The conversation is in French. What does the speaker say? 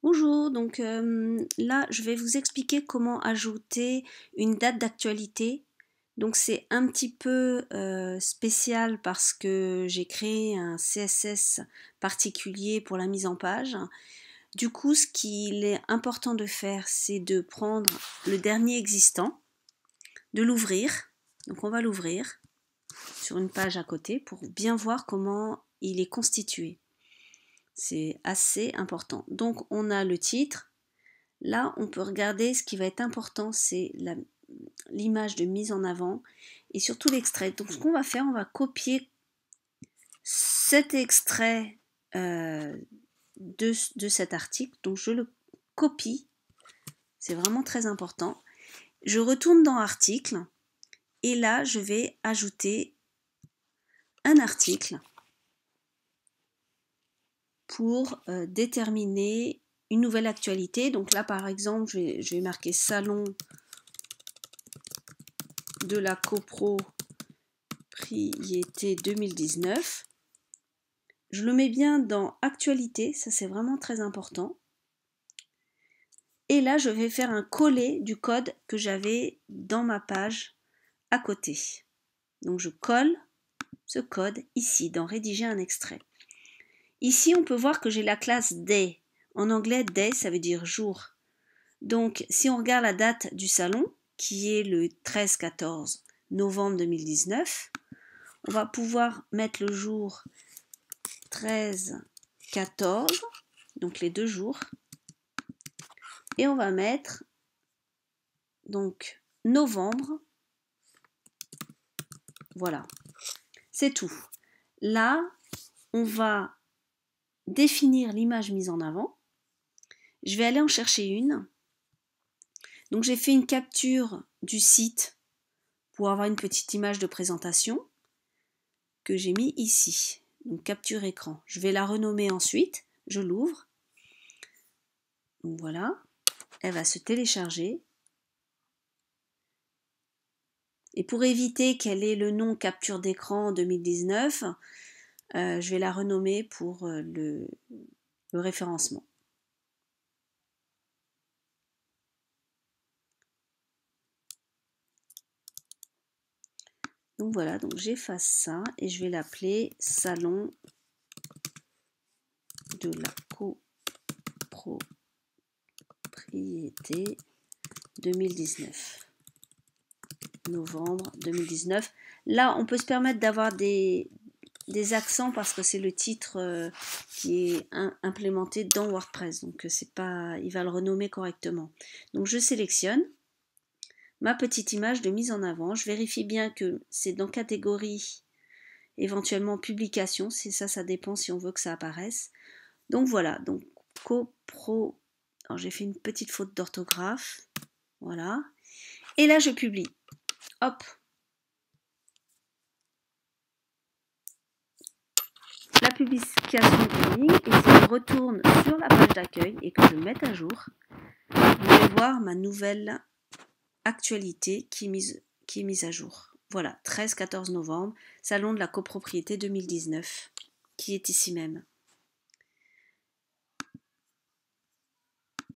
Bonjour, donc là je vais vous expliquer comment ajouter une date d'actualité. Donc c'est un petit peu spécial parce que j'ai créé un CSS particulier pour la mise en page. Du coup, ce qu'il est important de faire, c'est de prendre le dernier existant, de l'ouvrir. Donc on va l'ouvrir sur une page à côté pour bien voir comment il est constitué. C'est assez important. Donc on a le titre. Là, on peut regarder ce qui va être important, c'est l'image de mise en avant et surtout l'extrait. Donc, ce qu'on va faire, on va copier cet extrait de cet article. Donc, je le copie. C'est vraiment très important. Je retourne dans article et là, je vais ajouter un article pour déterminer une nouvelle actualité. Donc là, par exemple, je vais marquer salon de la copropriété 2019. Je le mets bien dans actualité, ça c'est vraiment très important. Et là, je vais faire un coller du code que j'avais dans ma page à côté. Donc je colle ce code ici dans rédiger un extrait. Ici, on peut voir que j'ai la classe day. En anglais, day, ça veut dire jour. Donc, si on regarde la date du salon, qui est le 13-14 novembre 2019, on va pouvoir mettre le jour 13-14, donc les 2 jours, et on va mettre donc novembre, voilà, c'est tout. Là, on va définir l'image mise en avant. Je vais aller en chercher une. Donc j'ai fait une capture du site pour avoir une petite image de présentation que j'ai mis ici. Donc capture écran. Je vais la renommer ensuite. Je l'ouvre. Donc voilà. Elle va se télécharger. Et pour éviter qu'elle ait le nom capture d'écran 2019, je vais la renommer pour le référencement. Donc voilà, donc j'efface ça et je vais l'appeler salon de la copropriété 2019. Novembre 2019. Là, on peut se permettre d'avoir des accents parce que c'est le titre qui est implémenté dans WordPress. Donc, c'est pas, il va le renommer correctement. Donc, je sélectionne ma petite image de mise en avant. Je vérifie bien que c'est dans catégorie, éventuellement publication. C'est ça, ça dépend si on veut que ça apparaisse. Donc, voilà. Donc, copro. Alors, j'ai fait une petite faute d'orthographe. Voilà. Et là, je publie. Hop. La publication est en ligne et si je retourne sur la page d'accueil et que je mette à jour, vous allez voir ma nouvelle actualité qui est mise à jour. Voilà, 13-14 novembre, salon de la copropriété 2019, qui est ici même.